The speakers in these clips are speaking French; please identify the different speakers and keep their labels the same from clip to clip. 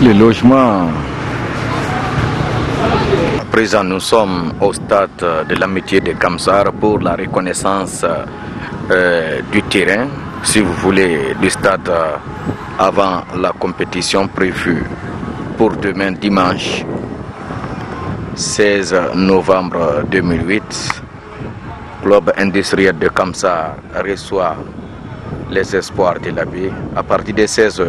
Speaker 1: Les logements. À présent, nous sommes au stade de l'amitié de Kamsar pour la reconnaissance du terrain, si vous voulez, du stade avant la compétition prévue pour demain dimanche 16 novembre 2008. Club industriel de Kamsar reçoit les espoirs de la baie à partir de 16 h.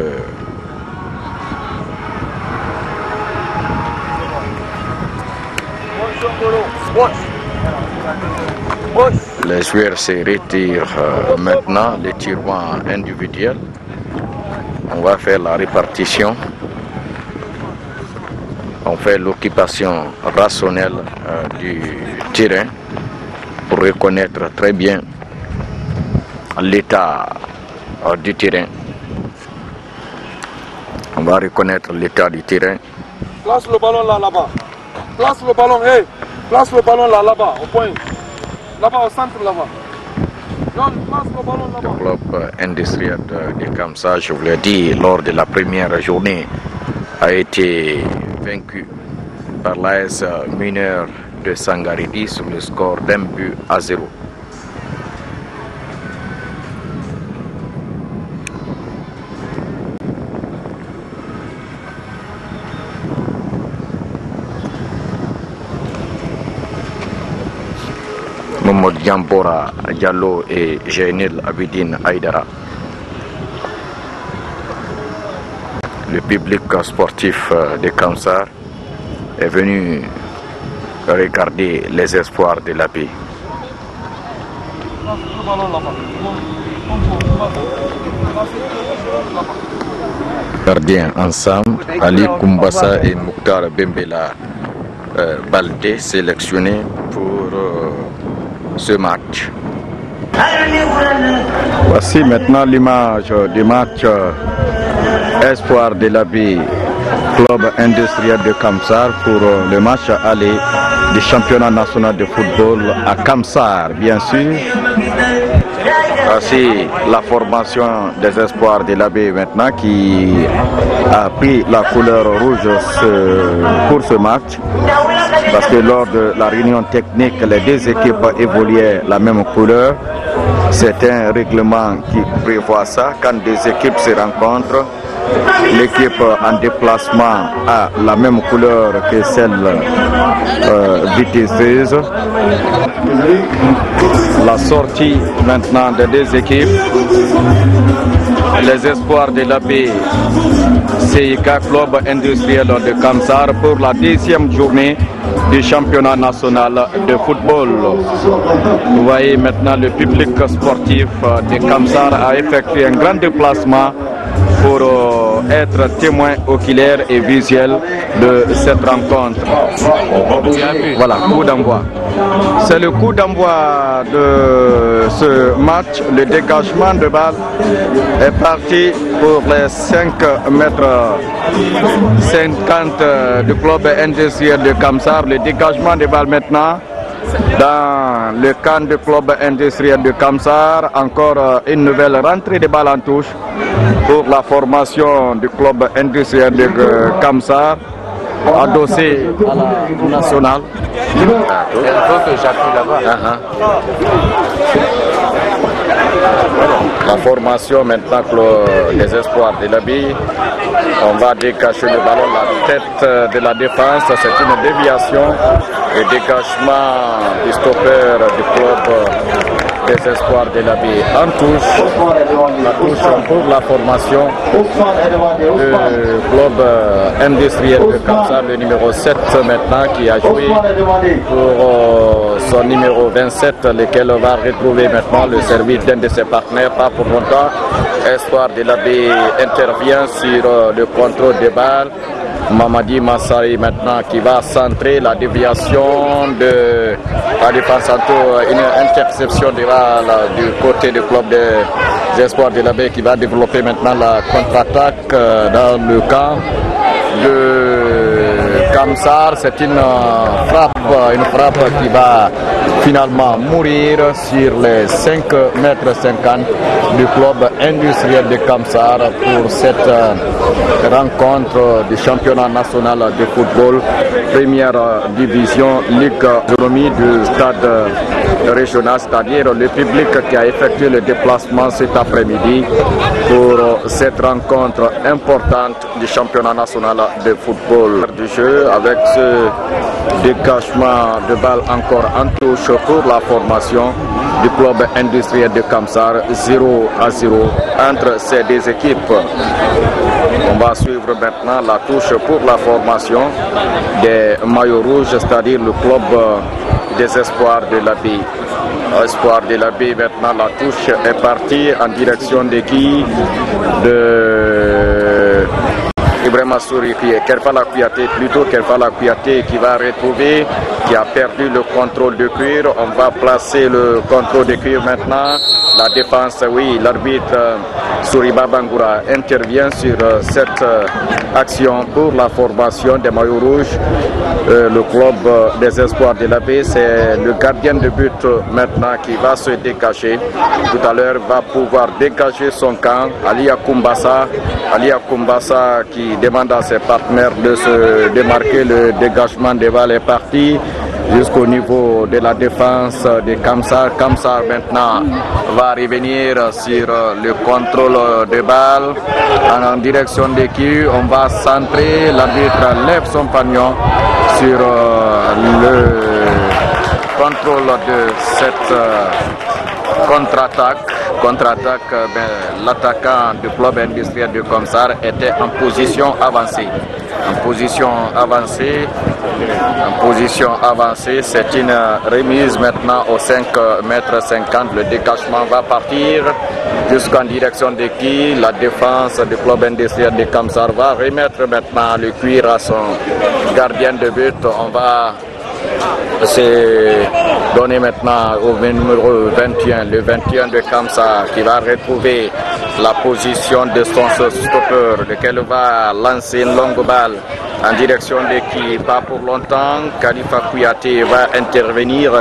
Speaker 1: Les joueurs se retirent maintenant, les tiroirs individuels. On va faire la répartition. On fait l'occupation rationnelle du terrain pour reconnaître très bien l'état du terrain. On va reconnaître l'état du terrain.
Speaker 2: Place le ballon là-bas. Place le ballon, hey. Place le ballon là-bas, au point. Là-bas, au centre, là-bas. Non, place le ballon là-bas.
Speaker 1: Le club industriel de Kamsar, je vous l'ai dit, lors de la première journée, a été vaincu par l'AS Mineur de Sangaridi sur le score d'1-0. Mohamed Yambora Diallo et Jainil Abidine Aïdara. Le public sportif de Kamsar est venu regarder les espoirs de la paix. Gardiens ensemble, Ali Koumbassa et Mouktar Bembela Baldé sélectionnés pour ce match. Voici maintenant l'image du match Espoir de la baie Club industriel de Kamsar pour le match aller du championnat national de football à Kamsar, bien sûr. Voici la formation des espoirs de la baie maintenant qui a pris la couleur rouge pour ce match. Parce que lors de la réunion technique, les deux équipes évoluaient la même couleur. C'est un règlement qui prévoit ça. Quand deux équipes se rencontrent, l'équipe en déplacement a la même couleur que celle vitesseuse. La sortie maintenant des deux équipes. Les espoirs de la baie CIK Club industriel de Kamsar pour la 10e journée du championnat national de football. Vous voyez maintenant le public sportif de Kamsar a effectué un grand déplacement pour être témoin oculaire et visuel de cette rencontre. Voilà, coup d'envoi. C'est le coup d'envoi de ce match. Le dégagement de balle est parti pour les 5 mètres 50 du club industriel de Kamsar. Le dégagement de balle maintenant dans le camp du club industriel de Kamsar. Encore une nouvelle rentrée de balle en touche pour la formation du club industriel de Kamsar, adossé à la nationale. La formation maintenant des espoirs de la baie. On va décacher le ballon, la tête de la défense. C'est une déviation. Le dégagement du stopper du club des espoirs de la baie en touche. La touche pour la formation du club industriel de Kamsar, le numéro 7 maintenant, qui a joué pour son numéro 27, lequel va retrouver maintenant le service d'un de ses partenaires, pas pour longtemps. Espoir de la baie intervient sur le contrôle des balles. Mamadi Massari maintenant qui va centrer la déviation de la défense une interception de du côté du club des espoirs de la baie qui va développer maintenant la contre-attaque dans le camp de Kamsar. C'est une frappe qui va finalement mourir sur les 5,50 mètres du club industriel de Kamsar pour cette rencontre du championnat national de football, première division, Ligue d'autonomie du stade régional, c'est-à-dire le public qui a effectué le déplacement cet après-midi pour cette rencontre importante du championnat national de football. Du jeu avec ce dégagement de balle encore en touche pour la formation du club industriel de Kamsar, 0-0 entre ces deux équipes. On va suivre maintenant la touche pour la formation des maillots rouges, c'est-à-dire le club des espoirs de l'Abbé. Espoir de l'Abbé, maintenant la touche est partie en direction de qui? De Ibrahima Souri, qui est Kerfala Kouyaté, plutôt Kerfala Kouyaté qui va retrouver, qui a perdu le contrôle de cuir. On va placer le contrôle de cuir maintenant. La défense, oui, l'arbitre Souriba Bangoura intervient sur cette action pour la formation des maillots rouges. Le club des espoirs de l'Abbé, c'est le gardien de but maintenant qui va se dégager. Tout à l'heure, va pouvoir dégager son camp. Ali Akumbassa qui demande à ses partenaires de se démarquer. Le dégagement des balles est parti jusqu'au niveau de la défense de Kamsar. Kamsar maintenant va revenir sur le contrôle de balles en direction de qui? On va centrer. L'arbitre lève son panion sur le contrôle de cette contre-attaque. L'attaquant du club industriel de Kamsar était en position avancée. En position avancée, c'est une remise maintenant aux 5,50 mètres. Le dégagement va partir jusqu'en direction de qui? La défense du club industriel de Kamsar va remettre maintenant le cuir à son gardien de but. On va se donner maintenant au numéro 21, le 21 de Kamsar qui va retrouver la position de son stoppeur, lequel va lancer une longue balle en direction de qui? Pas pour longtemps. Khalifa Kouyaté va intervenir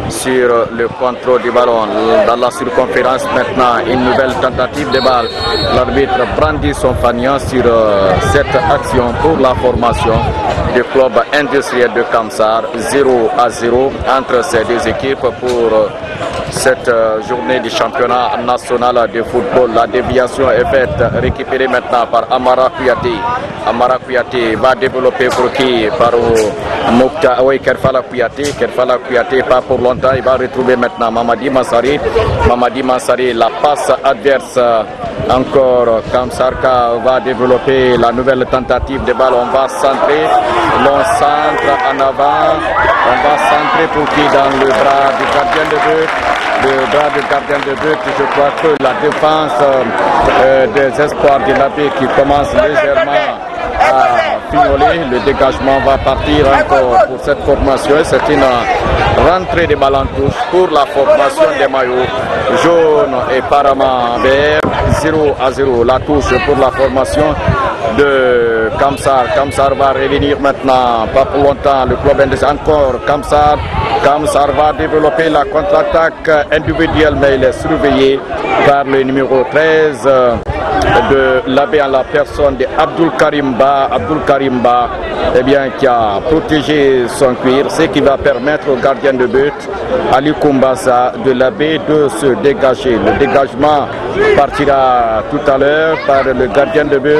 Speaker 1: sur le contrôle du ballon. Dans la circonférence maintenant, une nouvelle tentative de balle. L'arbitre brandit son fanion sur cette action pour la formation du club industriel de Kamsar, 0-0 entre ces deux équipes pour cette journée du championnat national de football. La déviation est faite, récupérée maintenant par Amara Kouyaté. Amara Kouyaté va développer pour qui? Par Moukta, oui, Kerfala Kouyaté, pas pour longtemps. Il va retrouver maintenant Mamadi Mansari. Mamadi Mansari, la passe adverse encore. Kamsarka va développer la nouvelle tentative de balle. On va centrer. L'on centre en avant. On va centrer pour qui? Dans le bras du gardien de but. Le bras du gardien de but, je crois que la défense des espoirs de l'Abbé qui commence légèrement à fignoler. Le dégagement va partir encore pour cette formation. C'est une rentrée de balle en touche pour la formation des maillots jaunes et paramment vert. 0-0 la touche pour la formation de Kamsar. Kamsar va revenir maintenant, pas pour longtemps. Le club industriel encore. Kamsar va développer la contre-attaque individuelle, mais il est surveillé par le numéro 13 de l'Abbé en la personne de Abdul Karimba, eh bien, qui a protégé son cuir, ce qui va permettre au gardien de but Ali Kumbassa de l'Abbé de se dégager. Le dégagement partira tout à l'heure par le gardien de but.